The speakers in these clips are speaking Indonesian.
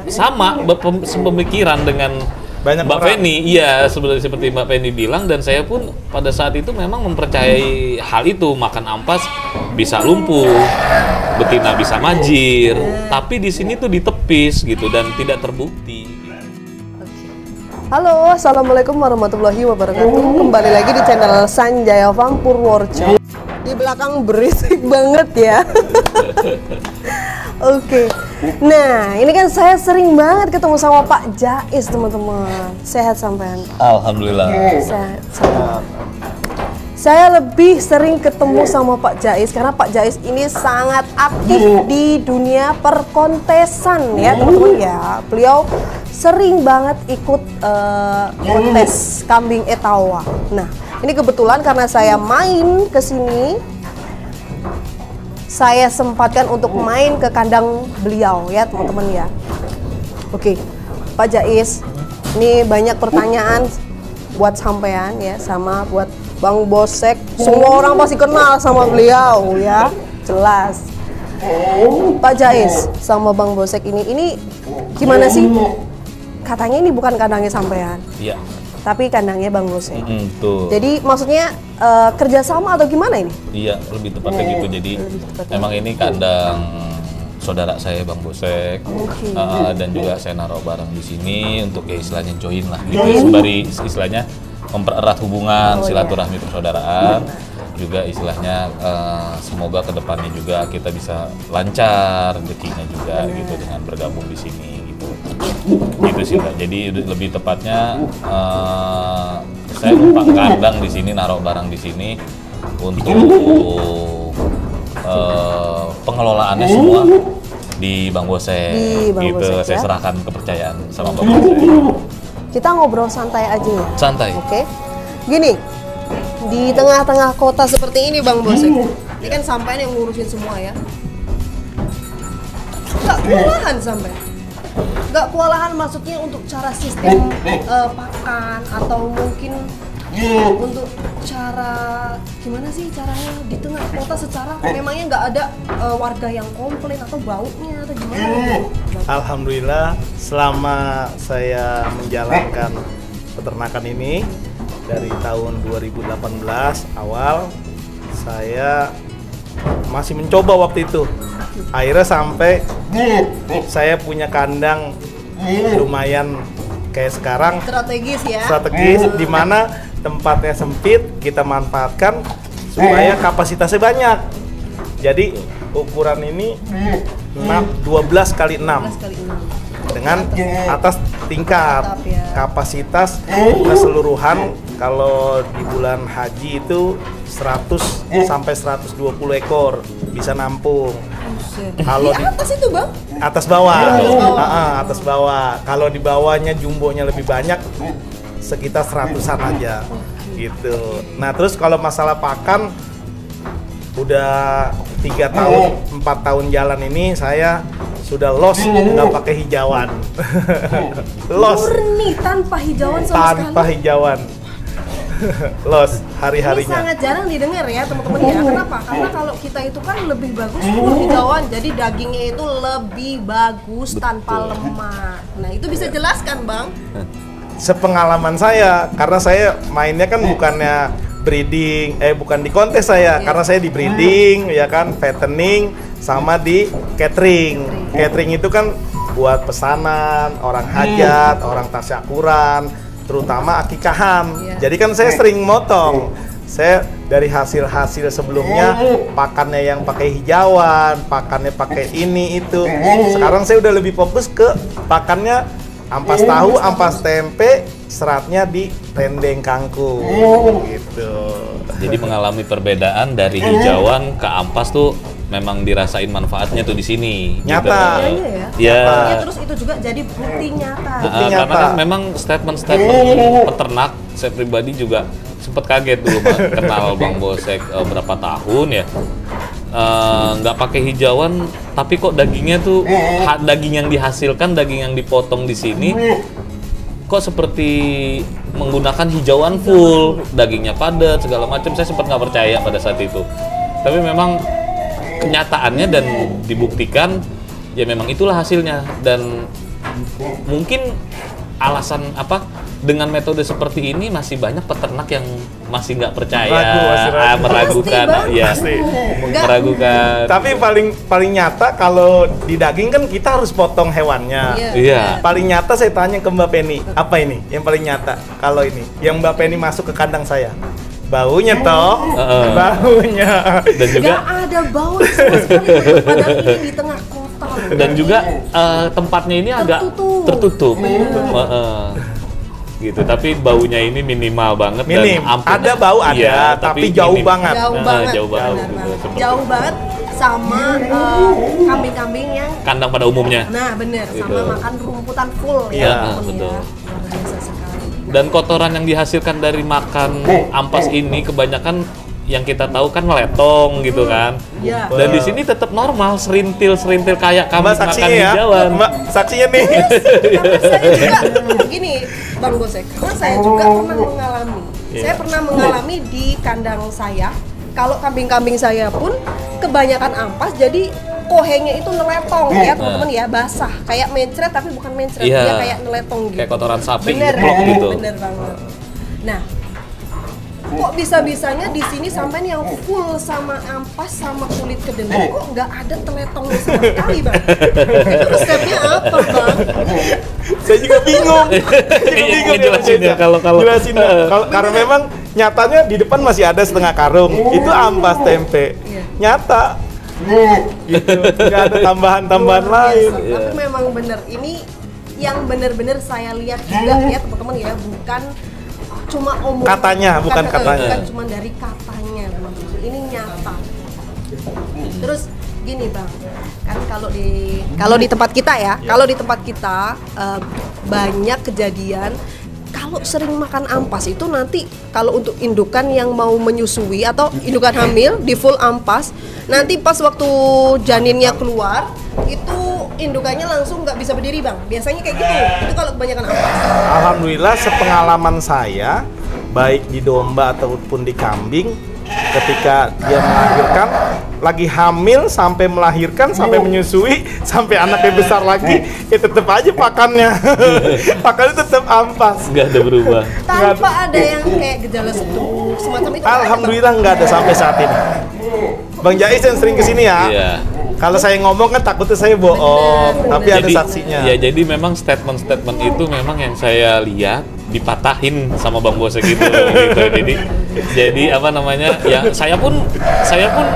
sama sepemikiran dengan Banyak Mbak orang. Feni. Iya, seperti Mbak Feni bilang, dan saya pun pada saat itu memang mempercayai hal itu. Makan ampas bisa lumpuh, betina bisa majir, tapi di sini tuh ditepis gitu dan tidak terbukti. Halo, assalamualaikum warahmatullahi wabarakatuh. Kembali lagi di channel Sanjaya Farm Purworejo. Di belakang berisik banget ya. Oke, nah ini kan saya sering banget ketemu sama Pak Jais, teman-teman. Sehat sampean? Alhamdulillah. Sehat sampean. Saya lebih sering ketemu sama Pak Jais karena Pak Jais ini sangat aktif di dunia perkontesan ya, teman-teman ya. Beliau sering banget ikut kontes kambing Etawa. Nah, ini kebetulan karena saya main ke sini, saya sempatkan untuk main ke kandang beliau ya, teman-teman ya. Oke, Pak Jais, ini banyak pertanyaan buat sampean ya, sama buat Bang Bosek. Semua orang pasti kenal sama beliau ya, jelas. Pak Jais sama Bang Bosek ini gimana sih? Katanya ini bukan kandangnya sampean, Iya. tapi kandangnya Bang Bosek. Tuh. Jadi maksudnya kerjasama atau gimana ini? Iya, lebih tepatnya gitu. Jadi memang ini kandang saudara saya Bang Bosek. Oke. Dan juga saya naruh barang di sini untuk ya istilahnya join lah gitu. Sembari istilahnya mempererat hubungan silaturahmi persaudaraan. Juga istilahnya semoga kedepannya juga kita bisa lancar rezekinya juga gitu dengan bergabung di sini gitu. Gitu sih Mbak. Jadi lebih tepatnya saya numpang kandang di sini, naruh barang di sini untuk pengelolaannya semua di Bang Bosek. Di Bang gitu. Bosek, Saya ya. serahkan kepercayaan sama Bang Bosek. Kita ngobrol santai aja ya. Santai. Oke. Gini, di tengah-tengah kota seperti ini Bang Bosek, ini kan sampean yang ngurusin semua ya. Nggak kewalahan sampai? Nggak kewalahan maksudnya untuk cara sistem pakan atau mungkin untuk cara gimana sih caranya di tengah kota secara memangnya nggak ada warga yang komplain atau baunya atau gimana? Alhamdulillah, selama saya menjalankan peternakan ini dari tahun 2018 awal, saya masih mencoba waktu itu. Akhirnya sampai saya punya kandang lumayan kayak sekarang, Strategis ya. strategis, di mana tempatnya sempit kita manfaatkan supaya kapasitasnya banyak. Jadi ukuran ini 12 kali 6 kali 6. dengan atas tingkat Mantap ya. kapasitas keseluruhan kalau di bulan haji itu 100 sampai 120 ekor bisa nampung. Kalau Di di atas itu Bang? atas bawah, Atas bawah. atas bawah. Kalau di bawahnya jumbonya lebih banyak, sekitar 100-an aja, gitu. Nah terus kalau masalah pakan, udah 3 tahun, 4 tahun jalan ini saya sudah lost nggak pakai hijauan, lost Murni tanpa hijauan sama tanpa sekali. hijauan, lost Ini hari-harinya. sangat jarang didengar ya teman-teman ya. Kenapa? Karena kalau kita itu kan lebih bagus full hijauan, jadi dagingnya itu lebih bagus tanpa lemak. Nah itu bisa jelaskan Bang? Sepengalaman saya, karena saya mainnya kan bukannya breeding, bukan di kontes saya, karena saya di breeding, ya kan, fattening, sama di catering. Catering itu kan buat pesanan, orang hajat, orang tasyakuran, terutama akikahan. Jadi kan saya sering motong. Saya dari hasil-hasil sebelumnya, pakannya yang pakai hijauan, pakannya pakai ini itu. Sekarang saya udah lebih fokus ke pakannya ampas tahu, ampas tempe, seratnya di rendeng kangkung, gitu. Jadi mengalami perbedaan dari hijauan ke ampas tuh memang dirasain manfaatnya tuh di sini. Nyata. Gitu. Iya ya. Ya. Ya, terus itu juga jadi bukti nyata. Bukti Karena nyata. kan memang statement-statement peternak, saya pribadi juga sempat kaget dulu Pak, kenal Bang Bosek berapa tahun ya. Nggak pakai hijauan, tapi kok dagingnya tuh daging yang dihasilkan, daging yang dipotong di sini kok seperti menggunakan hijauan full, dagingnya padat segala macam. Saya sempat nggak percaya pada saat itu, tapi memang kenyataannya dan dibuktikan ya memang itulah hasilnya. Dan mungkin alasan apa dengan metode seperti ini masih banyak peternak yang masih nggak percaya, Masih ragu. meragukan, Pasti, Bang. ya, Pasti. meragukan. Tapi paling nyata kalau di daging kan kita harus potong hewannya. Iya. Iya. Paling nyata saya tanya ke Mbak Penny, apa ini yang paling nyata? Kalau ini, yang Mbak Penny masuk ke kandang saya, baunya toh, baunya. Dan juga Nggak ada bau sama sekali. Padahal ini di tengah kota. loh. dan juga tempatnya ini agak Tertutup. tertutup. Gitu, tapi baunya ini minimal banget. Minim. Dan ampun, Ada bau ada, iya, tapi jauh minim. banget. Jauh Nah, banget. jauh banget Benar gitu, banget. seperti- Jauh banget sama kambing-kambing yang Kandang pada umumnya. nah bener Gitu. sama makan rumputan full Iya, teman-teman betul. ya. Luar biasa sekali. Dan kotoran yang dihasilkan dari makan ampas ini kebanyakan yang kita tahu kan meletong gitu kan. Iya. Dan di sini tetap normal, serintil kayak kami Mbak makan saksinya di ya, Jawan. Mbak saksinya nih. Karena saya juga gini Bang Gosek, karena saya juga pernah mengalami. Saya pernah mengalami di kandang saya. Kalau kambing-kambing saya pun kebanyakan ampas, jadi kohenya itu neletong ya teman-teman ya, basah, kayak mencret tapi bukan mencret, Iya. dia kayak neletong gitu. Kayak kotoran sapi Bener, ngeplok gitu. bener banget. Nah, kok bisa-bisanya di sini sampai yang full sama ampas sama kulit kedelai kok nggak ada teletongnya sama sekali bang? Itu resepnya apa bang? Saya juga bingung. Iya, ngejelasin ya, kalau- Jelasin ya. Karena memang nyatanya di depan masih ada setengah karung. Itu ampas tempe. Iya. Nyata. Gitu. Nggak ada tambahan-tambahan lain. Biasa. Tapi memang bener ini yang bener-bener saya lihat juga ya teman-teman ya, bukan cuma omong Katanya, bukan katanya. bukan cuma dari katanya teman-teman, ini nyata. Terus gini bang, kan kalau di tempat kita ya, kalau di tempat kita banyak kejadian kalau sering makan ampas itu nanti kalau untuk indukan yang mau menyusui atau indukan hamil di full ampas, nanti pas waktu janinnya keluar itu indukannya langsung nggak bisa berdiri bang. Biasanya kayak gitu. Itu kalau kebanyakan ampas. Alhamdulillah sepengalaman saya baik di domba ataupun di kambing, ketika dia melahirkan, lagi hamil sampai melahirkan sampai menyusui sampai anaknya besar lagi, ya tetap aja pakannya pakannya tetap ampas. Nggak ada berubah. Tanpa ada yang kayak gejala stroke semacam itu. Alhamdulillah nggak ada sampai saat ini. Bang Jais yang sering kesini ya. Iya. Kalau saya ngomong kan takutnya saya bohong, Bener, tapi ada saksinya. Ya jadi memang statement-statement itu memang yang saya lihat dipatahin sama Bang Gosek gitu. Jadi apa namanya? Ya saya pun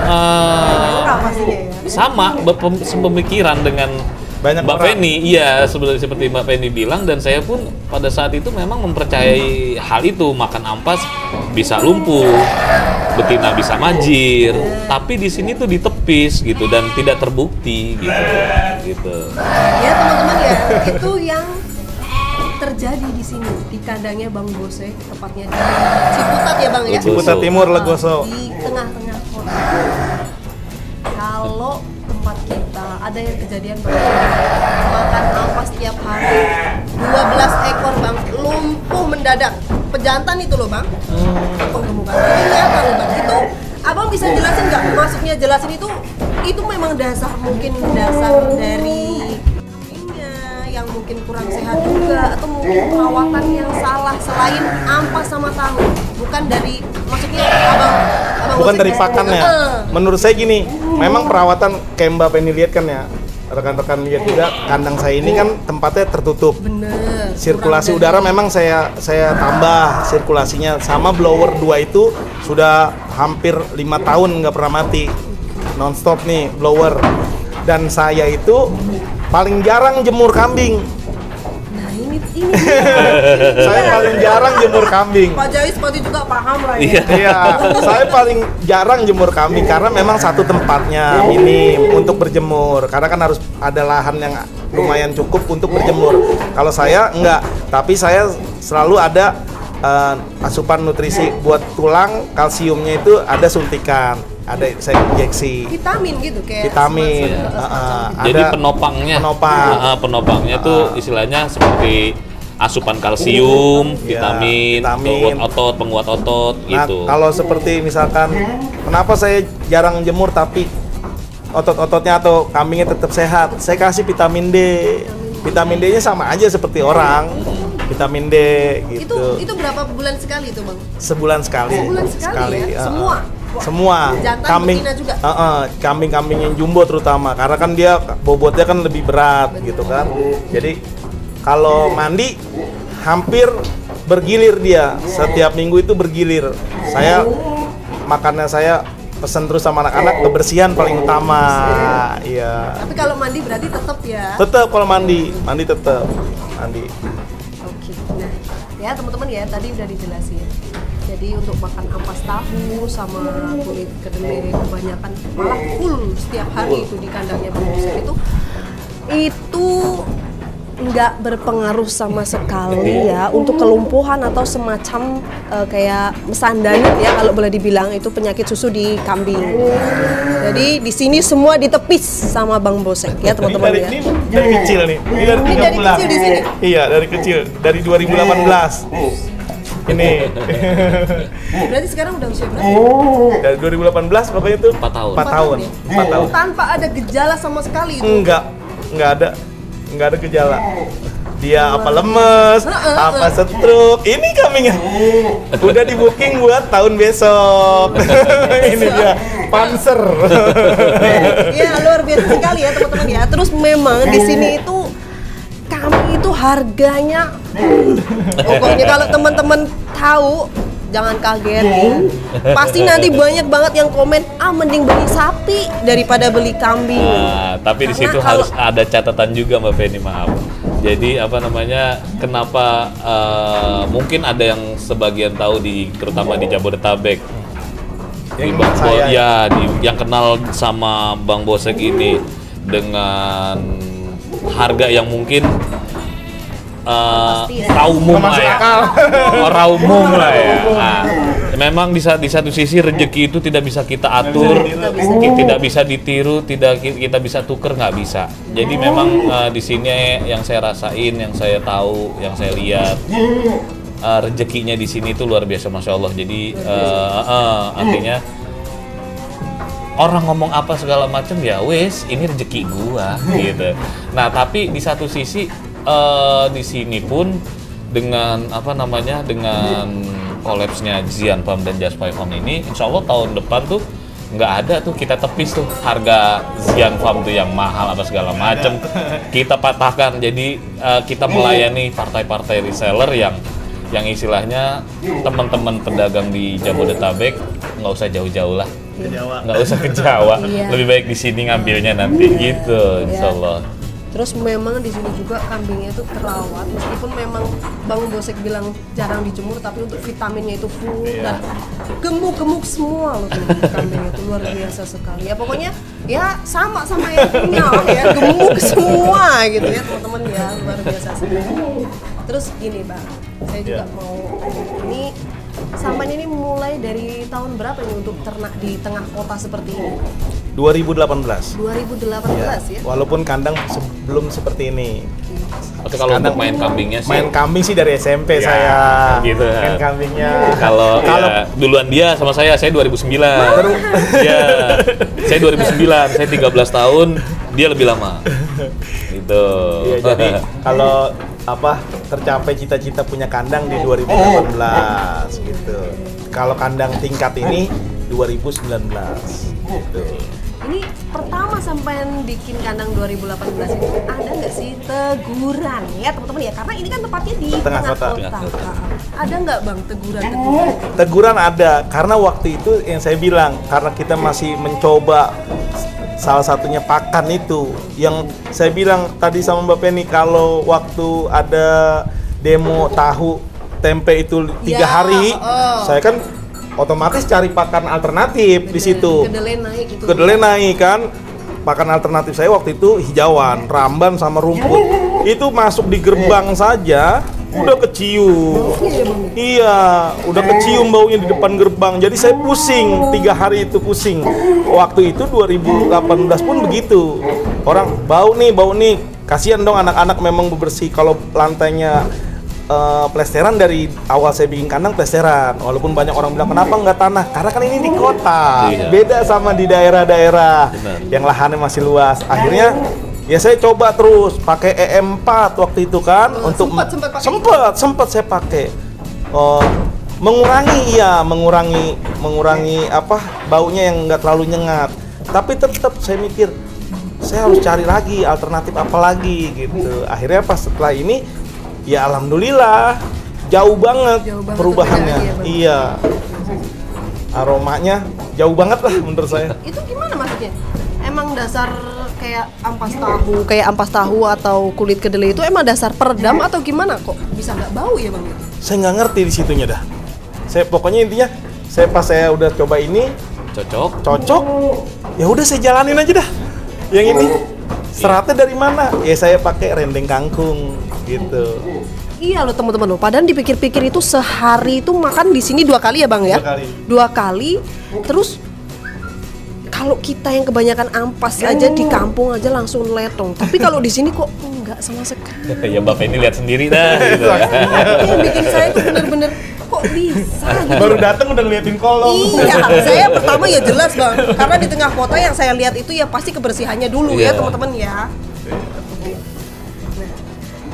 Apa sih ya? sama sepemikiran dengan Banyak Mbak orang. Penny. Iya, seperti Mbak Penny bilang, dan saya pun pada saat itu memang mempercayai hal itu. Makan ampas bisa lumpuh, betina bisa majir, tapi di sini tuh ditepis gitu dan tidak terbukti gitu. Ya teman-teman ya, itu yang terjadi di sini di kandangnya Bang Gosek, tepatnya di Ciputat ya Bang ya. Ciputat Timur, Legoso. Di tengah-tengah kota. Kalau tempat kita ada yang kejadian Bang, makan ampas tiap hari 12 ekor Bang, lumpuh mendadak. Pejantan itu loh Bang. Penggemukan ini nyata loh Bang. Itu Abang bisa jelasin nggak? Maksudnya jelasin itu memang dasar, mungkin dasar dari yang mungkin kurang sehat juga, atau mungkin perawatan yang salah selain ampas sama tahu, bukan dari maksudnya abang Bukan Gosek dari pakannya. Menurut saya gini, memang perawatan kayak Mbak Penny lihat kan ya, rekan-rekan lihat juga kandang saya ini kan tempatnya tertutup. bener Sirkulasi kurang udara dari- memang saya tambah sirkulasinya, sama blower 2 itu sudah hampir 5 tahun nggak pernah mati, nonstop nih blower. Dan saya itu paling jarang jemur kambing. nah ini Saya paling jarang jemur kambing. Pak Jais pasti juga paham lah ya. Iya, saya paling jarang jemur kambing karena memang satu tempatnya minim untuk berjemur. Karena kan harus ada lahan yang lumayan cukup untuk berjemur. Kalau saya enggak, tapi saya selalu ada asupan nutrisi buat tulang, kalsiumnya itu ada suntikan, ada saya injeksi. Vitamin gitu kayak Vitamin. semacam- Jadi Ada penopangnya, penopang. penopangnya tuh istilahnya seperti asupan kalsium, Iya, vitamin, vitamin. penguat otot Nah, gitu. kalau seperti misalkan kenapa saya jarang jemur tapi otot-ototnya atau kambingnya tetap sehat, saya kasih vitamin D. vitamin D-nya sama aja seperti orang. Vitamin D gitu. Itu berapa bulan sekali itu, Bang? Sebulan sekali. Sebulan sekali ya? Semua. Jantan, Kambing, betina juga? kambing-kambing yang jumbo terutama, karena kan dia bobotnya kan lebih berat gitu kan. Jadi kalau mandi hampir bergilir dia, setiap minggu itu bergilir. Makannya saya pesan terus sama anak-anak, kebersihan paling utama. Iya. Tapi kalau mandi berarti tetap ya? Tetap kalau mandi tetap mandi. Oke. Nah, ya teman-teman ya, tadi udah dijelasin. Jadi untuk makan ampas tahu sama kulit kedelai kebanyakan malah full setiap hari itu di kandangnya Bang Bosek itu nggak berpengaruh sama sekali ya untuk kelumpuhan atau semacam kayak mesandanya ya kalau boleh dibilang itu penyakit susu di kambing. Jadi di sini semua ditepis sama Bang Bosek ya teman-teman ya. Ini dari kecil nih. Ini dari 3 bulan. Kecil di sini. Iya, dari kecil, dari 2018. Ini. Berarti sekarang udah usia berapa? Dari 2018 pokoknya itu 4 tahun. 4 tahun. 4 tahun. Tanpa ada gejala sama sekali itu. Enggak ada gejala. Dia apa lemes, apa stroke. Ini kambingnya. Udah di booking buat tahun besok. Ini dia Panzer. Iya, luar biasa sekali ya teman-teman ya. Terus memang di sini itu kami itu harganya pokoknya kalau teman-teman tahu jangan kaget. Pasti nanti banyak banget yang komen, mending beli sapi daripada beli kambing. Nah, tapi di situ harus ada catatan juga Mbak Feni, maaf. Jadi kenapa mungkin ada yang sebagian tahu terutama di Jabodetabek. Yang kenal sama Bang Bosek ini dengan harga yang mungkin umum lah ya. Orang umum lah ya. Nah, memang di satu sisi rezeki itu tidak bisa kita atur, tidak bisa ditiru, kita bisa tuker, nggak bisa. Jadi memang di sini yang saya rasain, yang saya tahu, yang saya lihat, rezekinya di sini itu luar biasa, masya Allah. Jadi artinya orang ngomong apa segala macam ya wes ini rezeki gua gitu. Nah tapi di satu sisi di sini pun dengan dengan kolapsnya Zian Farm dan Just Five Farm ini, insya Allah tahun depan tuh nggak ada tuh kita tepis tuh harga Zian Farm tuh yang mahal apa segala macam kita patahkan. Jadi kita melayani partai-partai reseller yang istilahnya teman-teman pedagang di Jabodetabek nggak usah jauh-jauh lah. Nggak usah ke Jawa, lebih baik di sini ngambilnya nanti gitu, insya Allah. Terus memang di sini juga kambingnya itu terawat, meskipun memang Bang Bosek bilang jarang dijemur, tapi untuk vitaminnya itu full dan gemuk-gemuk semua loh kambing itu, luar biasa sekali. Ya pokoknya ya sama yang punya ya, gemuk semua gitu ya teman-teman ya, luar biasa sekali. Terus gini Bang, saya juga mau ini sampannya ini mulai dari tahun berapa ini untuk ternak di tengah kota seperti ini? 2018 ya? Walaupun kandang sebelum seperti ini. Oke, kalau untuk main kambingnya sih? Main kambing sih dari SMP ya, saya gitu. Main kambingnya. Kalau duluan dia sama saya 2009. Ya, saya 2009, saya 13 tahun, dia lebih lama. Gitu. Iya, jadi kalau tercapai cita-cita punya kandang di 2018 gitu. Kalau kandang tingkat ini 2019 gitu. Ini pertama sampean bikin kandang 2018 ini ada nggak sih teguran ya teman-teman ya, karena ini kan tempatnya di tengah kota. Ada nggak Bang teguran? Teguran ada, karena waktu itu yang saya bilang karena kita masih mencoba, salah satunya pakan itu yang saya bilang tadi sama Mbak Penny, kalau waktu ada demo tahu tempe itu 3 hari, saya kan otomatis cari pakan alternatif di situ. Kedelai naik kan. Pakan alternatif saya waktu itu hijauan, ramban sama rumput. Itu masuk di gerbang saja udah kecium. Iya, udah kecium baunya di depan gerbang. Jadi saya pusing, 3 hari itu pusing. Waktu itu 2018 pun begitu. Orang bau nih. Kasihan dong anak-anak memang bebersih kalau lantainya plesteran. Dari awal saya bikin kandang plesteran, walaupun banyak orang bilang kenapa nggak tanah, karena kan ini di kota, beda sama di daerah-daerah yang lahannya masih luas. Akhirnya Ya saya coba terus pakai EM4 waktu itu kan untuk sempat saya pakai. Mengurangi apa baunya yang nggak terlalu nyengat. Tapi tetap saya mikir saya harus cari lagi alternatif apa lagi gitu. Akhirnya pas setelah ini ya alhamdulillah jauh banget perubahannya. Iya. Aromanya jauh banget lah menurut saya. Itu gimana maksudnya? Emang dasar kayak ampas tahu atau kulit kedelai itu emang dasar peredam atau gimana kok bisa nggak bau ya Bang? Saya nggak ngerti di situnya dah. Saya pokoknya intinya saya udah coba ini cocok. Ya udah saya jalanin aja dah. Yang ini seratnya dari mana? Ya saya pakai rendeng kangkung gitu. Iya loh teman-teman loh. Padahal dipikir-pikir itu sehari itu makan di sini 2 kali ya Bang ya? 2 kali. Terus kalau kita yang kebanyakan ampas aja di kampung aja langsung letong. Tapi kalau di sini kok enggak sama sekali. Ya Bapak ini lihat sendiri dah gitu. Itu yang bikin saya tuh bener-bener kok bisa gitu. Baru datang udah ngeliatin kolong. Iya, saya pertama ya jelas Bang. Karena di tengah kota yang saya lihat itu ya pasti kebersihannya dulu ya teman-teman ya. Nah,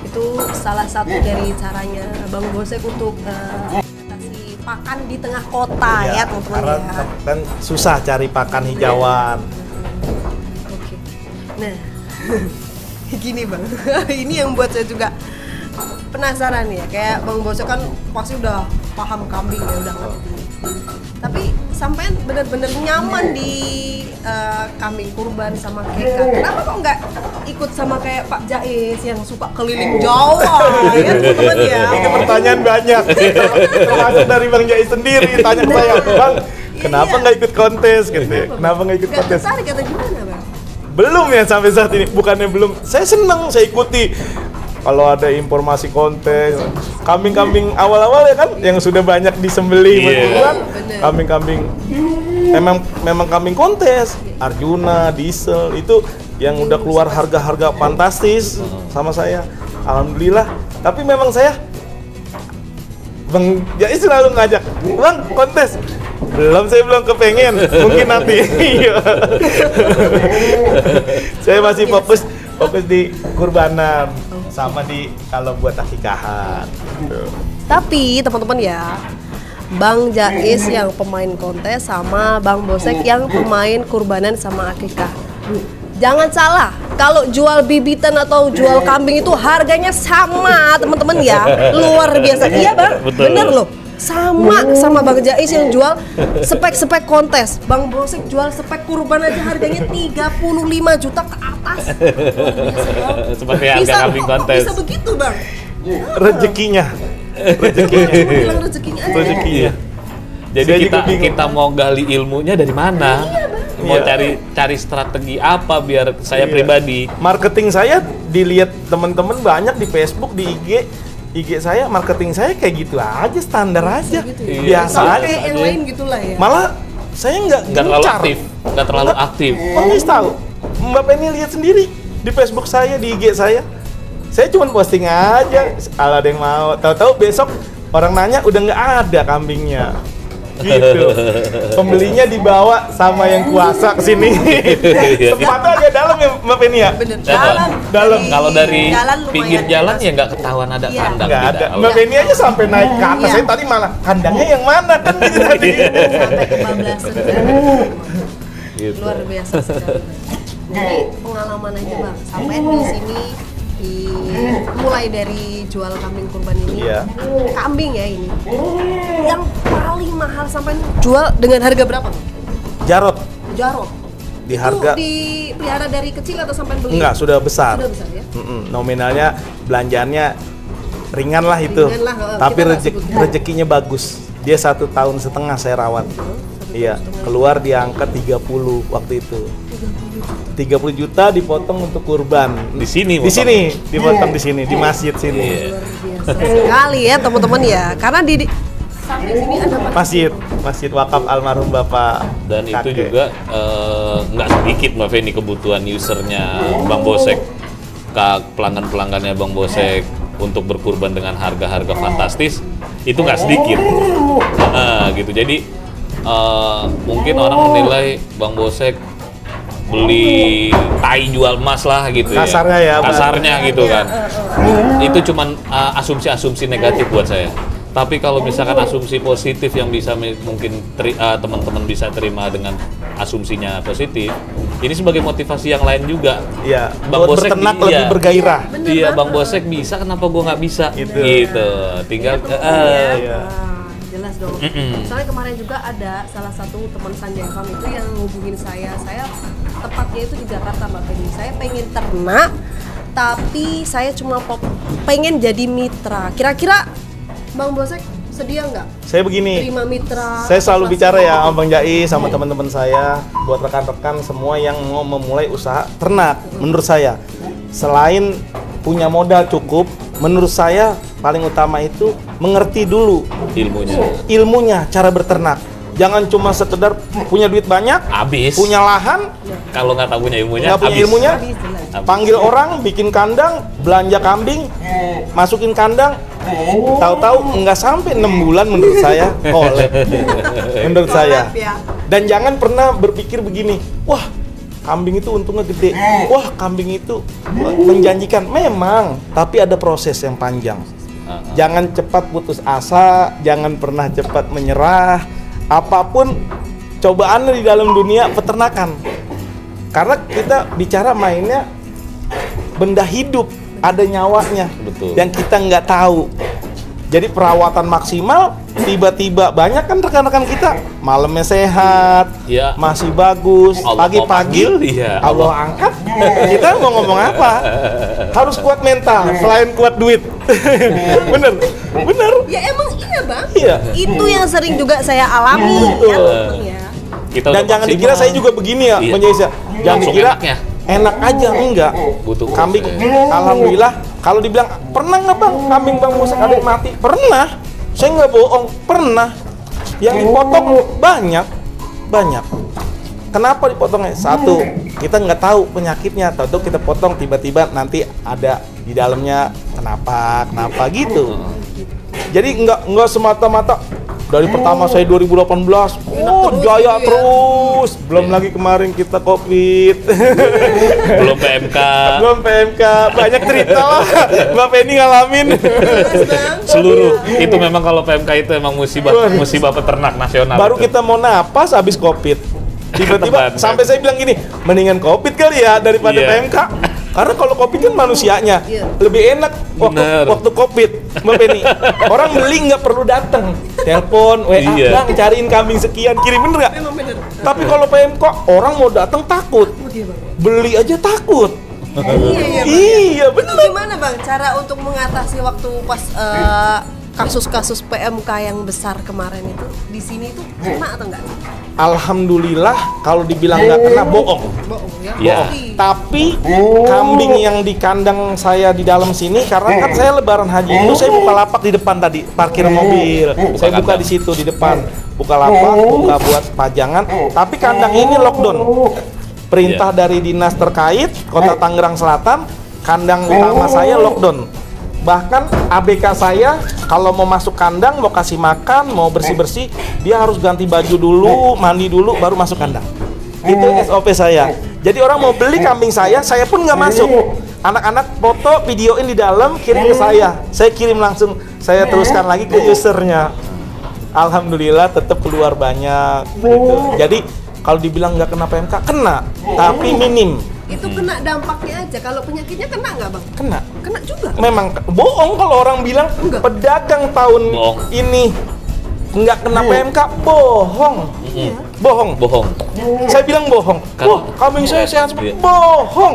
itu salah satu dari caranya Bang Bosek untuk kasih pakan di tengah kota ya teman-teman ya. Kan susah cari pakan hijauan. Oke. Nah, gini Bang. Ini yang buat saya juga penasaran ya. Kayak Bang Bosek kan pasti udah paham kambing ya, udah ngerti. Tapi sampean benar-benar nyaman di kambing kurban sama Keka. Kenapa kok nggak ikut sama kayak Pak Jais yang suka keliling Jawa ya teman-teman ya? Ini pertanyaan banyak. Termasuk dari Bang Jais sendiri tanya ke saya, Bang, kenapa nggak ikut kontes gitu ya? Kenapa nggak ikut kontes? Tertarik atau gimana Bang? Belum ya sampai saat ini. Bukannya belum. Saya senang, saya ikuti. Kalau ada informasi kontes, kambing-kambing awal-awal ya kan, yang sudah banyak disembelih, kambing-kambing memang kambing kontes, Arjuna, Diesel itu yang udah keluar harga-harga fantastis sama saya, alhamdulillah. Tapi memang saya, Bang Jais selalu ngajak, Bang kontes. Saya belum kepengen, mungkin nanti. Saya masih fokus di kurbanan sama di kalau buat akikahan. Tapi teman-teman ya, Bang Jais yang pemain kontes sama Bang Bosek yang pemain kurbanan sama akikah. Jangan salah, kalau jual bibitan atau jual kambing itu harganya sama teman-teman ya, luar biasa. Iya Bang, bener loh. Sama Bang Jais yang jual spek-spek kontes. Bang Bosek jual spek kurban aja harganya 35 juta ke atas. Seperti harga kambing kontes. Bisa begitu Bang? Rezekinya. Bilang rezekinya aja. Rezekinya. Jadi kita mau gali ilmunya dari mana? Mau cari strategi apa biar saya pribadi. Marketing saya dilihat teman-teman banyak di Facebook, di IG saya, marketing saya kayak gitu aja, standar aja, biasa aja. Kayak yang lain gitulah ya. Malah saya nggak terlalu aktif. Nggak tahu. Mbak Penny lihat sendiri di Facebook saya, di IG saya cuma posting aja. Kalau ada yang mau, tahu-tahu besok orang nanya udah nggak ada kambingnya. Gitu. Pembelinya dibawa sama yang kuasa ke sini. Tempatnya agak dalam ya Mbak Penny ya? Bener. Dalam. Kalau dari pinggir jalan ya nggak ketahuan ada kandang. Nggak ada. Mbak Penny aja sampai naik ke atas. Saya tadi malah kandangnya yang mana kan gitu tadi. Sampai kebablasan. Gitu. Luar biasa sekali. Jadi pengalaman aja Bang, sampai di sini mulai dari jual kambing kurban ini, kambing ya ini, yang paling mahal sampai jual dengan harga berapa? Jarot. Di harga. Itu dipelihara dari kecil atau sampai beli? Enggak, sudah besar. Sudah besar ya. Nominalnya belanjaannya ringan lah itu. Tapi rezekinya bagus. Dia 1,5 tahun saya rawat. Iya, keluar di angka 30 waktu itu. 30 juta dipotong untuk kurban. Di sini dipotong di sini, di masjid sini. Luar biasa sekali ya teman-teman ya. Karena di samping sini ada masjid wakaf almarhum Bapak. Dan kakek. Itu juga nggak sedikit Mbak Feni kebutuhan usernya Bang Bosek, pelanggan-pelanggannya Bang Bosek untuk berkurban dengan harga-harga fantastis itu nggak sedikit. Gitu. Jadi mungkin orang menilai Bang Bosek beli tai jual emas lah gitu Kasarnya ya, kasarnya gitu kan. Itu cuman asumsi-asumsi negatif buat saya. Tapi kalau misalkan asumsi positif yang bisa mungkin teman-teman bisa terima dengan asumsinya positif, ini sebagai motivasi yang lain juga. Iya, Bang buat Bosek berternak iya. lebih bergairah. Iya, Bang Bosek bisa, kenapa gua nggak bisa? Gitu. Tinggal Iya. Jelas dong. Soalnya kemarin juga ada salah satu teman Sanjay Farm itu yang ngubungin saya tepatnya itu di Jakarta Mbak Penny. Saya pengen ternak, tapi saya cuma pengen jadi mitra. Kira-kira Bang Bosek sedia nggak? Saya begini. Terima mitra. Saya selalu bicara ya sama Bang Jai, sama teman-teman saya, buat rekan-rekan semua yang mau memulai usaha ternak. Menurut saya, selain punya modal cukup, menurut saya paling utama itu mengerti dulu ilmunya, cara berternak. Jangan cuma sekedar punya duit banyak, habis. punya lahan, Kalau nggak tahu punya ilmunya, nggak punya habis. ilmunya, Habis. panggil orang, bikin kandang, belanja kambing, masukin kandang, tahu-tahu nggak sampai 6 bulan menurut saya oleh. Menurut saya. Dan jangan pernah berpikir begini, wah kambing itu untungnya gede, wah kambing itu menjanjikan. Memang, tapi ada proses yang panjang. Jangan cepat putus asa, jangan pernah cepat menyerah. Apapun cobaan di dalam dunia peternakan. Karena kita bicara mainnya benda hidup, ada nyawanya. Betul. Yang kita nggak tahu. Jadi perawatan maksimal, tiba-tiba banyak kan rekan-rekan kita malamnya sehat, Ya. masih bagus, Allah mau pagi-pagi panggil, iya. Allah angkat. Kita mau ngomong apa? Harus kuat mental, selain kuat duit. Bener. Ya emang iya Bang. Iya. Itu yang sering juga saya alami ya. Ya. Kita Dan udah jangan maksimal. dikira saya juga begini ya, Iya. Bang Jaisa. Jangan Langsung dikira enaknya. enak aja, enggak. Butuh Kambing, proses. alhamdulillah. Kalau dibilang pernah nggak Bang kambing Bang Bosek ada yang mati? Pernah. Saya nggak bohong, pernah. Yang dipotong banyak. Kenapa dipotongnya? Satu, kita nggak tahu penyakitnya. Tahu kita potong tiba-tiba nanti ada di dalamnya kenapa gitu. Jadi nggak semata-mata dari pertama saya 2018, jaya terus. Belum lagi kemarin kita Covid. Belum PMK. Belum PMK, banyak cerita lah. Mbak Penny ngalamin. Seluruh itu memang kalau PMK itu emang musibah peternak nasional. Baru itu. kita mau napas habis Covid. Tiba-tiba Tepat. sampai saya bilang gini, mendingan Covid kali ya daripada Iya. PMK. Karena kalau Covid kan manusianya Iya. lebih enak Bener. waktu Covid, Mbak Penny. Orang beli nggak perlu datang, telepon, WA, Iya. Bang cariin kambing sekian, kirim bener nggak? Memang bener. Tapi kalau PMK orang mau datang takut, beli aja takut. Iya, Iya Itu bener. gimana Bang cara untuk mengatasi waktu pas kasus-kasus PMK yang besar kemarin itu di sini itu kena atau enggak? Alhamdulillah kalau dibilang nggak kena bohong. Bohong ya. Iya. Bohong. Tapi kambing yang di kandang saya di dalam sini, karena kan saya lebaran haji itu saya buka lapak di depan tadi, parkir mobil. Saya buka kandang. di situ di depan, buka lapak, buka buat pajangan. Tapi kandang ini lockdown. Perintah dari dinas terkait Kota Tangerang Selatan, kandang utama saya lockdown. Bahkan ABK saya kalau mau masuk kandang, mau kasih makan, mau bersih-bersih, dia harus ganti baju dulu, mandi dulu, baru masuk kandang. Itu SOP saya. Jadi orang mau beli kambing saya pun nggak masuk. Anak-anak foto, videoin di dalam, kirim ke saya. Saya kirim langsung, saya teruskan lagi ke usernya. Alhamdulillah tetap keluar banyak. Gitu. Jadi kalau dibilang nggak kena PMK, kena, tapi minim. Itu kena dampaknya aja. Kalau penyakitnya kena nggak Bang? Kena. Kena juga. Memang bohong kalau orang bilang Enggak. pedagang tahun Bohong. ini nggak kena PMK, bohong. Bohong. Saya bilang bohong. Kan- Wah, kambing saya sehat semua. Iya. Bohong.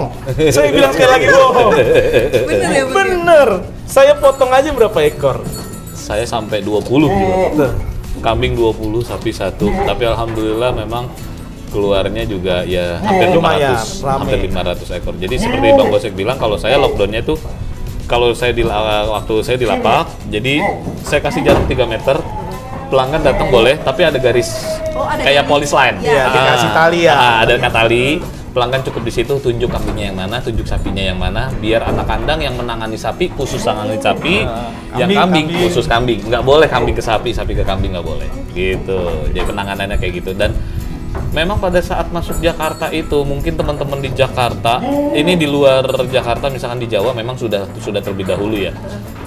Saya bilang sekali lagi bohong. Bener ya Bang? Bener. Saya potong aja berapa ekor? Saya sampai 20 juga. Tuh. Kambing 20, sapi 1. Tapi alhamdulillah memang keluarnya juga ya hampir Lumayan, 500, rame. hampir 500 ekor. Jadi seperti Bang Bosek bilang, kalau saya lockdownnya itu kalau saya waktu saya di lapak, jadi saya kasih jarak 3 meter, pelanggan datang boleh, tapi ada garis Oh, ada kayak garis. polis line. Iya, dikasih tali ya. Ada tali. Pelanggan cukup di situ, tunjuk kambingnya yang mana, tunjuk sapinya yang mana, biar anak kandang yang menangani sapi khusus tangani sapi, yang kambing khusus kambing. Nggak boleh kambing ke sapi, sapi ke kambing nggak boleh. Gitu. Jadi penanganannya kayak gitu. Dan memang pada saat masuk Jakarta itu mungkin teman-teman di Jakarta, ini di luar Jakarta misalkan di Jawa memang sudah terlebih dahulu ya.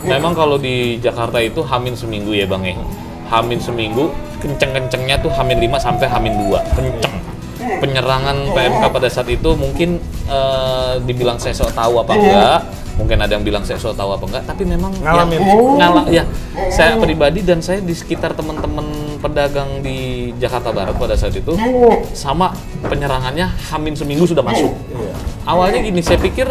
Memang kalau di Jakarta itu Hamin seminggu ya Bang ya. Hamin seminggu, kenceng-kencengnya tuh Hamin 5 sampai Hamin 2, kenceng. Penyerangan PMK pada saat itu mungkin dibilang saya sok tahu apa enggak, mungkin ada yang bilang saya sok tahu apa enggak, tapi memang Ngalamin. ya saya pribadi dan saya di sekitar teman-teman pedagang di Jakarta Barat pada saat itu sama penyerangannya Hamin seminggu sudah masuk. Awalnya gini, saya pikir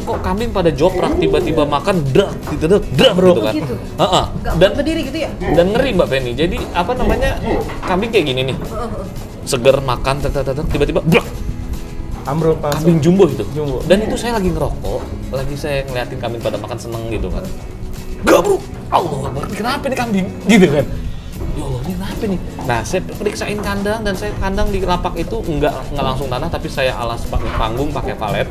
kok kambing pada joprak tiba-tiba makan drak gitu kan. Gitu. Nggak Dan berdiri gitu ya? dan ngeri Mbak Feni. Jadi apa namanya, kambing kayak gini nih, seger makan tiba-tiba brak, Ambruk langsung. kambing jumbo itu. Jumbo. Dan itu saya lagi ngerokok, lagi saya ngeliatin kambing pada makan seneng gitu kan. Gabruk, Allah Akbar, kenapa nih kambing? Gitu kan. Ya Allah, ini kenapa nih? Nah, saya periksain kandang dan saya kandang di lapak itu nggak langsung tanah, tapi saya alas panggung pakai valet.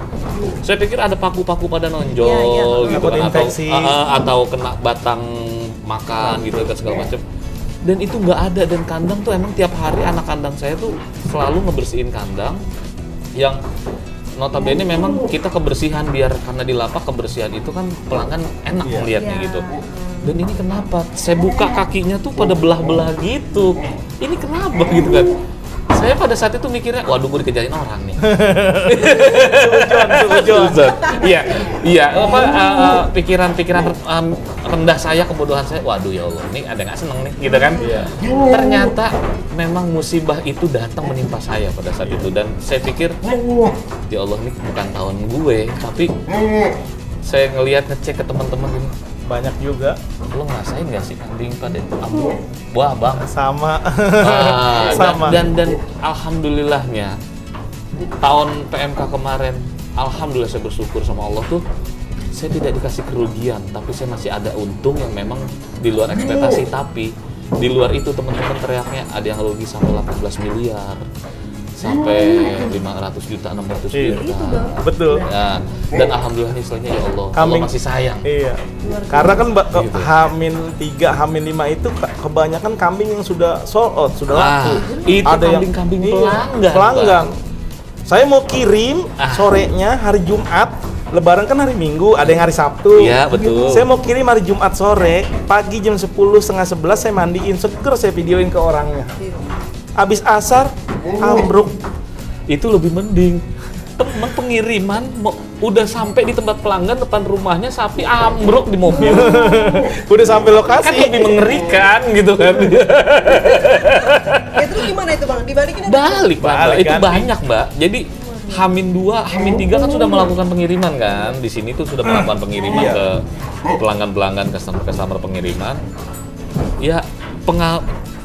Saya pikir ada paku-paku pada nonjol gitu Takut kan, infeksi. atau kena batang makan gitu kan segala macam. Dan itu nggak ada, dan kandang tuh emang tiap hari anak kandang saya tuh selalu ngebersihin kandang yang notabene memang kita kebersihan biar karena di lapak kebersihan itu kan pelanggan enak melihatnya gitu. Dan ini kenapa? Saya buka kakinya tuh pada belah-belah gitu. Ini kenapa gitu kan? Saya pada saat itu mikirnya, waduh gue dikejarin orang nih. Suzon. Iya. Pikiran-pikiran rendah saya, kebodohan saya. Waduh ya Allah, ini ada nggak seneng nih, gitu kan? Ternyata memang musibah itu datang menimpa saya pada saat itu, dan saya pikir, ya Allah ini bukan tahun gue, tapi saya ngecek ke teman-teman ini. Banyak juga. Lo ngerasain nggak sih kambing pada ambruk? Wah bang, Sama. sama. Dan alhamdulillahnya tahun PMK kemarin, alhamdulillah saya bersyukur sama Allah tuh, saya tidak dikasih kerugian, tapi saya masih ada untung yang memang di luar ekspektasi. Tapi di luar itu teman-teman teriaknya ada yang rugi sampai 18 miliar. Sampai 500 juta, 600 juta. Betul. Ya, dan alhamdulillah istilahnya ya Allah, Allah Kambing. masih sayang. Iya. Karena kan Gitu. Hamin 3, Hamin 5 itu kebanyakan kambing yang sudah sold out, sudah laku. Itu yang- kambing-kambing iya, pelanggan. Saya mau kirim sorenya hari Jumat, Lebaran kan hari Minggu, ada yang hari Sabtu. Iya, betul. Saya mau kirim hari Jumat sore, pagi jam 10, setengah 11 saya mandiin, seger saya videoin ke orangnya. Abis asar, ambruk. Itu lebih mending. Teman pengiriman udah sampai di tempat pelanggan, depan rumahnya sapi ambruk di mobil. Udah sampai Kan lokasi. lebih mengerikan gitu kan. Ya terus gimana itu Bang? Dibalikin apa? Balik Mbak. Balik, Itu ganti. banyak Mbak. Jadi Hamin 2, Hamin 3 kan sudah melakukan pengiriman kan. Di sini tuh sudah melakukan pengiriman Iya. ke pelanggan-pelanggan, customer pengiriman. Ya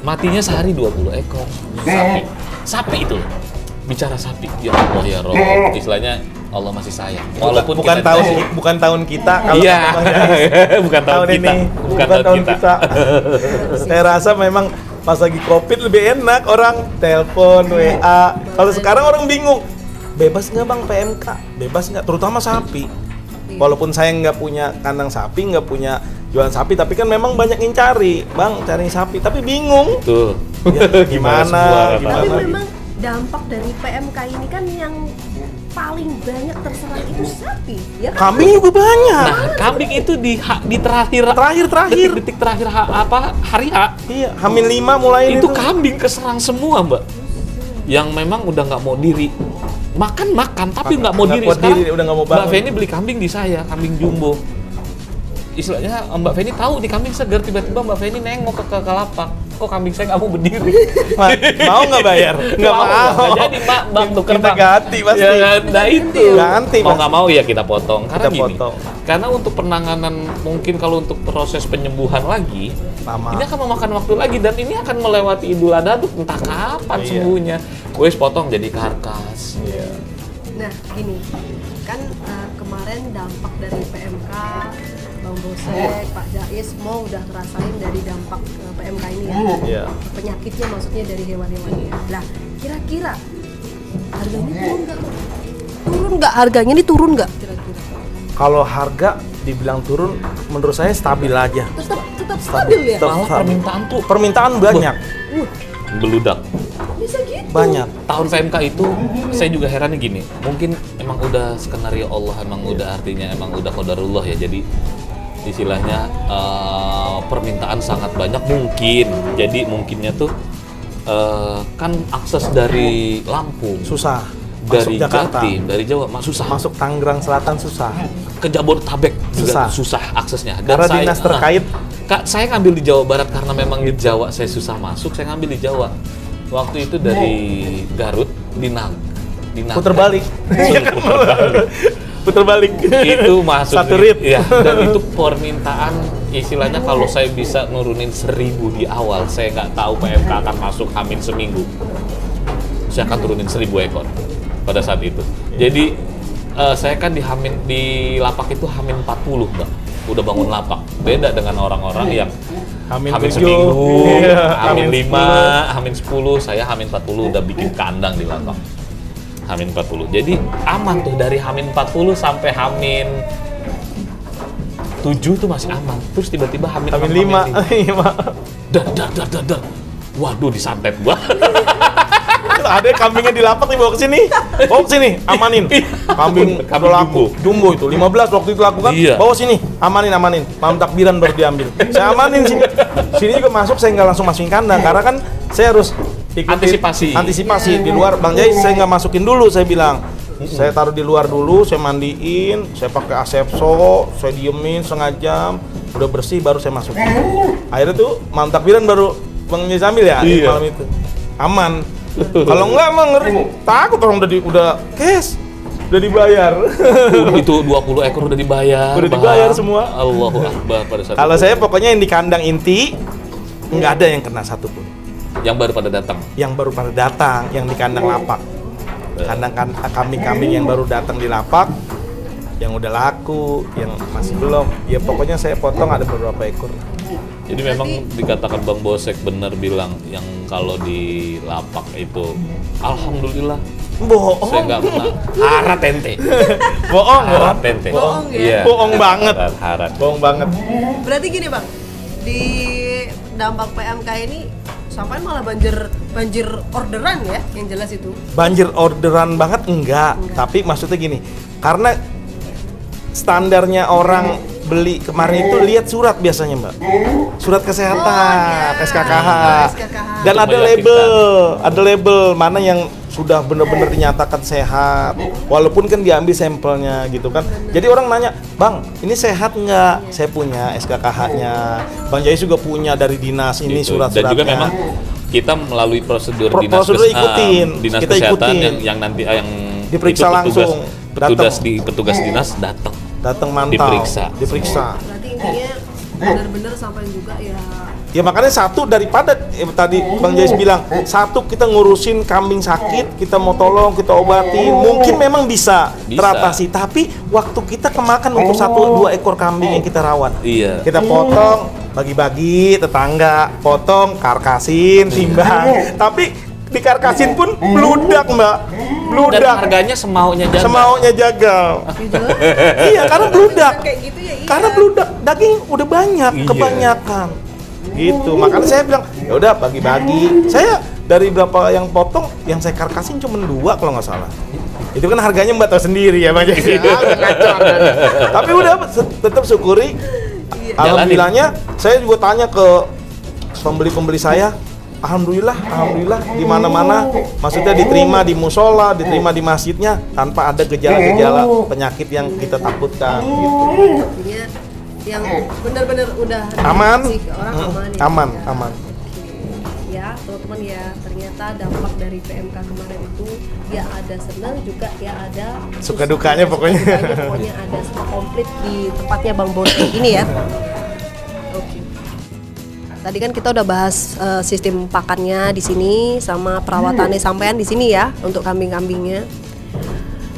matinya sehari 20 ekor sapi itu loh. Bicara sapi, ya Allah ya Rob, istilahnya Allah masih sayang. Walaupun bukan kita tahun bukan tahun kita kalau iya, bukan tahun kita, ini, bukan tahun kita. Saya rasa memang pas lagi Covid lebih enak, orang telepon, WA. Kalau sekarang orang bingung, bebas nggak Bang PMK? Bebas nggak? Terutama sapi. Walaupun saya nggak punya kandang sapi, nggak punya jualan sapi, tapi kan memang banyak yang cari, Bang, cari sapi, tapi bingung. Tuh. Ya, gimana? Tapi Gimana? memang dampak dari PMK ini kan yang paling banyak terserang itu sapi, ya kan? Kambing juga banyak. Nah, kambing itu di terakhir Terakhir. detik terakhir hari H Iya, Hamin 5 mulai itu kambing keserang semua Mbak. Yang memang udah nggak mau diri. Makan tapi nggak mau Nggak diri. kuat Sekarang diri, udah nggak mau Mbak bangun. Feni beli kambing di saya, kambing jumbo. Istilahnya Mbak Feni tahu di kambing segar, tiba-tiba Mbak Feni nengok ke lapak. Kok kambing saya nggak mau berdiri? Mau nggak bayar? Nggak mau. Nggak jadi Mbak tuker Kita Bang. ganti pasti. Ya, nah itu. Ganti Mau pasti. nggak mau ya kita potong. Karena Kita gini. potong. Karena untuk penanganan mungkin kalau untuk proses penyembuhan lagi, Lama. ini akan memakan waktu lagi dan ini akan melewati Idul Adha tuh entah kapan Iya. sembuhnya. Wes potong jadi karkas. Iya. Nah, gini, kan kemarin dampak dari PMK, Bang Bosek, Pak Jais, semua udah ngerasain dari dampak PMK ini ya. Iya. Penyakitnya maksudnya dari hewan-hewannya. Lah, kira-kira harganya turun nggak? Bang? Turun nggak harganya? Ini turun nggak kira-kira? Kalau harga dibilang turun, menurut saya stabil aja. Tetap stabil ya? Tetap Malah stabil. permintaan tuh Permintaan banyak. beludak. Bisa gitu? Banyak. Tahun PMK itu saya juga herannya gini, mungkin emang udah skenario Allah, emang udah artinya emang udah qadarullah ya. Jadi istilahnya permintaan sangat banyak mungkin. Jadi mungkinnya tuh kan akses dari Lampung, Susah. dari Masuk Jakarta, Jatim, dari Jawa susah. masuk Tangerang Selatan susah. Ke Jabodetabek juga Susah. susah aksesnya. Karena dinas terkait. Kak, saya ngambil di Jawa Barat karena memang di Jawa saya susah masuk, saya ngambil di Jawa. Waktu itu dari Garut di Nagrek. Puter balik. Puter balik. Itu masuk Satu rit. ya, dan itu permintaan istilahnya kalau saya bisa nurunin 1000 di awal, saya nggak tahu PMK akan masuk hamin seminggu. Saya akan turunin 1000 ekor pada saat itu. Jadi saya kan di lapak itu hamin 40, Mbak. Udah bangun lapak. Beda dengan orang-orang yang Hamin hamin 7, seminggu, iya, hamin hamin 5, hamin 10, saya hamin 40 udah bikin kandang di lapak. Hamin 40. Jadi aman tuh dari hamin 40 sampai hamin 7 tuh masih aman. Terus tiba-tiba hamin Hamin 6, 5. Dar. Waduh, disantet gua. Ada kambingnya di lapak dibawa ke sini. Bawa ke sini, amanin. Kambing Kambing udah laku. Jumbo itu 15 waktu itu laku kan. Iya. Bawa sini, amanin. Malam takbiran baru diambil. Saya amanin sini. Sini juga masuk, saya nggak langsung masukin kandang karena kan saya harus ikutin antisipasi di luar. Bang Jai saya nggak masukin dulu, saya bilang. Saya taruh di luar dulu, saya mandiin, saya pakai asepso, saya diemin setengah jam, udah bersih baru saya masukin. Akhirnya tuh malam takbiran baru Bang Jai sambil ya Iya. malam itu. Aman. Kalau enggak emang ngeri. Takut orang udah cash. Udah dibayar. Itu 20 ekor udah dibayar. Udah dibayar Bang. semua. Allahu Akbar pada saat Kalau itu. saya pokoknya yang di kandang inti nggak ada yang kena satupun. Yang baru pada datang. Yang baru pada datang, yang di kandang lapak. Kandang kambing-kambing yang baru datang di lapak, yang udah laku, yang masih belum. Ya pokoknya saya potong ada beberapa ekor. Jadi memang dikatakan Bang Bosek benar bilang yang kalau di lapak itu alhamdulillah Bohong. saya nggak pernah harat ente. Bohong. Harat ente. Bohong ya? Iya. Bohong banget. Harat. Bohong banget. Berarti gini Bang, di dampak PMK ini sampai malah banjir orderan ya, yang jelas itu. Banjir orderan banget enggak. Tapi maksudnya gini, karena standarnya orang beli kemarin itu lihat surat biasanya Mbak, surat kesehatan, SKKH, SKKH. dan Untuk ada label mana yang sudah benar-benar dinyatakan sehat, walaupun kan diambil sampelnya gitu kan. Jadi orang nanya, Bang, ini sehat nggak? Saya punya SKKH-nya, Bang Jai juga punya dari dinas ini Gitu. surat-suratnya. Dan juga memang kita melalui prosedur Prosedur ikutin. dinas Kita kesehatan ikutin. yang nanti yang Diperiksa langsung. petugas dinas datang. datang mantau, Diperiksa. Berarti intinya benar-benar sampai juga ya. Ya makanya satu daripada tadi Bang Jais bilang, satu kita ngurusin kambing sakit, kita mau tolong, kita obatin, mungkin memang bisa teratasi, tapi waktu kita kemakan untuk 1-2 ekor kambing yang kita rawat. Iya. Kita potong, bagi-bagi tetangga, potong, karkasin, timbang. Tapi dikarkasin pun bludak, Mbak. Dan Bludak. harganya semaunya jaga. Semaunya jagal. Iya, karena bludak. Kayak gitu ya. Iya. Karena bludak daging udah banyak, Iya. kebanyakan. Gitu. Makanya saya bilang, ya udah bagi-bagi. Saya dari berapa yang potong, yang saya karkasin cuma 2 kalau nggak salah. Itu kan harganya Mbak tahu sendiri ya, Bang. Tapi udah tetap syukuri. Alhamdulillahnya, saya juga tanya ke pembeli-pembeli saya, alhamdulillah di mana-mana, maksudnya diterima di musola, diterima di masjidnya tanpa ada gejala-gejala penyakit yang kita takutkan gitu. Artinya yang benar-benar udah Aman. deteksi ke orang aman ya. Aman. Ya, teman-teman ya, ternyata dampak dari PMK kemarin itu ya ada senang juga ya ada Suka dukanya pokoknya. Pokoknya ada semua komplit di tempatnya Bang Bosek ini ya. Oke. Tadi kan kita udah bahas sistem pakannya di sini sama perawatannya sampean di sini ya untuk kambing-kambingnya.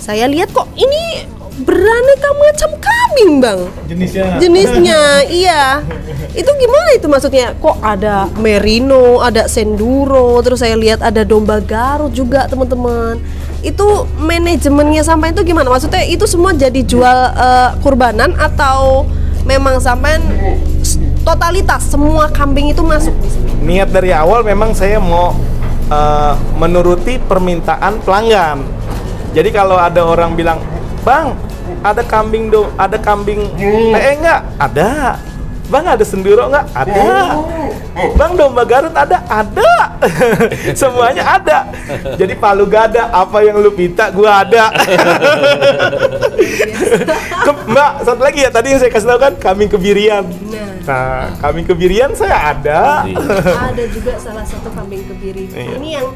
Saya lihat kok ini beraneka macam kambing, Bang. Jenisnya, iya. Itu gimana itu maksudnya? Kok ada merino, ada senduro, terus saya lihat ada domba Garut juga, teman-teman. Itu manajemennya sampai itu gimana? Maksudnya itu semua jadi jual kurbanan atau memang sampai totalitas semua kambing itu masuk di sini? Niat dari awal memang saya mau menuruti permintaan pelanggan. Jadi kalau ada orang bilang, "Bang, ada kambing TE nggak?" Ada. "Bang, ada senduro nggak?" Ada. "Bang, domba Garut ada?" Ada. Semuanya ada. Jadi palu gada, apa yang lu minta gua ada. Mbak, satu lagi ya, tadi yang saya kasih tahu kan kambing kebirian. Nah, kambing kebirian saya ada. Ada juga salah satu kambing kebiri. Iya. Ini yang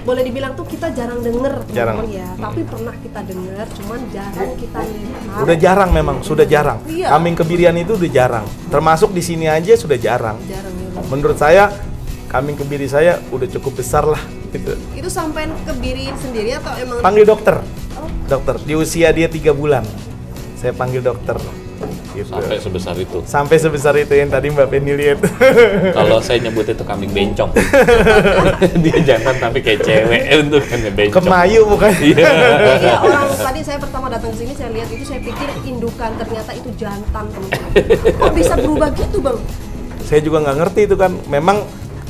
boleh dibilang tuh kita jarang denger, Jarang. teman-teman ya. Tapi pernah kita denger, cuman jarang kita lihat. Udah jarang memang, sudah jarang. Iya. Kambing kebirian itu udah jarang. Termasuk di sini aja sudah jarang. Jarang ya, Bang. Menurut saya kambing kebiri saya udah cukup besar lah gitu. Itu sampai kebiri sendiri atau emang Panggil dokter. Dokter di usia dia 3 bulan. Saya panggil dokter. Gitu. Sampai sebesar itu. Sampai sebesar itu yang tadi Mbak Penny lihat. Kalau saya nyebut itu kambing bencong. Dia jantan tapi kayak cewek untuk kambing bencong. Kemayu bukan? Iya, orang tadi saya pertama datang ke sini saya lihat itu saya pikir indukan, ternyata itu jantan, teman-teman. Kok bisa berubah gitu, Bang? Saya juga nggak ngerti itu kan. Memang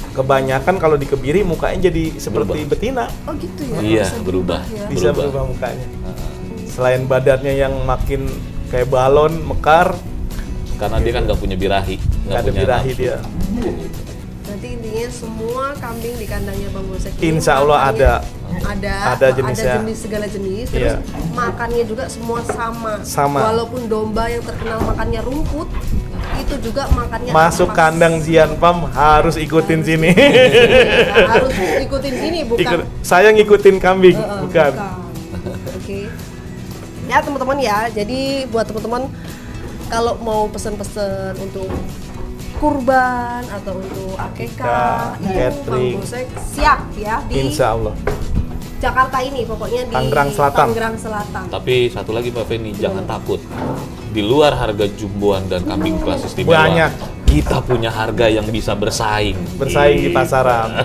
kebanyakan kalau dikebiri mukanya jadi seperti Berubah. betina. Oh gitu ya. Iya, bisa berubah. ya. Bisa berubah mukanya. Selain badannya yang makin kayak balon, mekar, Karena dia kan nggak punya birahi. nggak ada birahi nafsu. dia. Berarti intinya semua kambing di kandangnya Bang Bosek ini Insya Allah makannya ada. ada Ada jenisnya. jenis segala jenis, Iya. terus makannya juga semua sama. Sama. Walaupun domba yang terkenal makannya rumput, itu juga makannya Masuk ampas. kandang Zian Pam harus ikutin sini. Harus ikutin sini, bukan Saya ngikutin kambing, bukan. Oke. Ya teman-teman ya, jadi buat teman-teman kalau mau pesen-pesen untuk kurban atau untuk akekah, itu Bang catering. Bosek siap ya di Insya Allah. Jakarta ini, pokoknya di Tangerang Selatan. Tangerang Selatan. Tapi satu lagi Pak Feni, jangan takut. Di luar harga jumboan dan kambing kelas istimewa, Banyak. kita punya harga yang bisa bersaing. Bersaing di pasaran.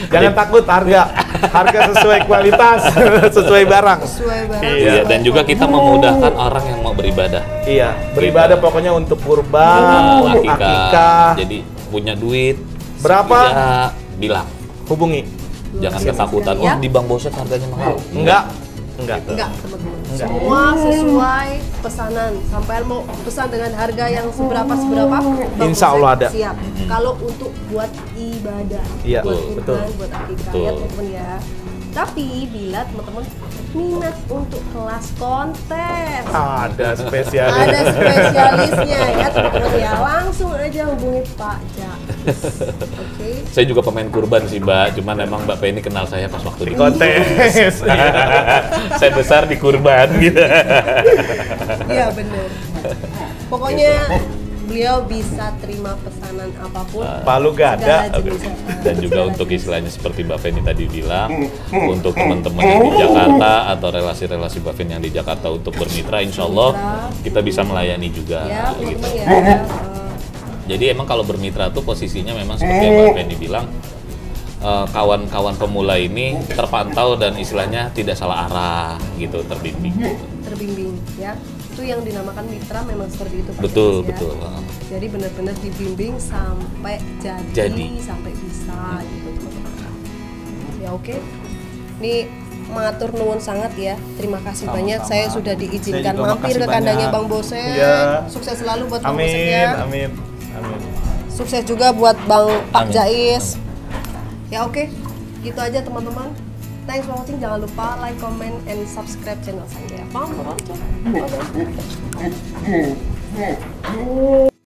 Jangan takut harga sesuai kualitas, sesuai barang. Sesuai barang. Iya, Iya, sesuai dan juga kita kondisi. memudahkan orang yang mau beribadah. Iya, beribadah pokoknya untuk kurban, untuk akikah. Jadi punya duit Berapa? ya bilang. Hubungi. Jangan Siap ketakutan. sekali, ya. Oh, di Bang Bosek harganya mahal. Enggak. Enggak, teman-teman. Enggak. Semua sesuai pesanan. Sampai mau pesan dengan harga yang seberapa Bang Insya Bosek Allah ada. siap. Kalau untuk buat ibadah, Iya, buat betul. kurban, buat akikah Betul. ya teman-teman ya. Tapi bila teman-teman minat untuk kelas kontes, Ada spesialis. ada spesialisnya ya teman-teman ya, langsung aja hubungi Pak Jais. Oke. Saya juga pemain kurban sih Mbak, cuman emang Mbak Penny kenal saya pas waktu di Kontes. Saya besar di kurban gitu. Iya benar. Pokoknya beliau bisa terima pesanan apapun. Palu gada. segala jenis. Dan juga untuk istilahnya seperti Mbak Feni tadi bilang, untuk teman-teman yang di Jakarta atau relasi-relasi Mbak Feni yang di Jakarta untuk bermitra, insya Allah kita bisa melayani juga. Ya, gitu. teman-teman ya. Jadi emang kalau bermitra tuh posisinya memang seperti yang Mbak Feni bilang, kawan-kawan pemula ini terpantau dan istilahnya tidak salah arah gitu, terbimbing. Terbimbing ya. Itu yang dinamakan mitra memang seperti itu Pak Betul, Jais, ya. betul. Jadi benar-benar dibimbing sampai jadi, sampai bisa gitu teman-teman. Ya oke. Ini matur nuwun sangat ya. Terima kasih Sama-sama. banyak. Saya sudah diizinkan Saya juga mampir makasih ke kandangnya banyak. Bang Bosek. Iya. Sukses selalu buat Bang Bosek ya. Amin, amin. Sukses juga buat Bang Pak Amin. Jais. Ya oke. Gitu aja teman-teman. Thanks for watching. Jangan lupa like, comment, and subscribe channel saya. Bang,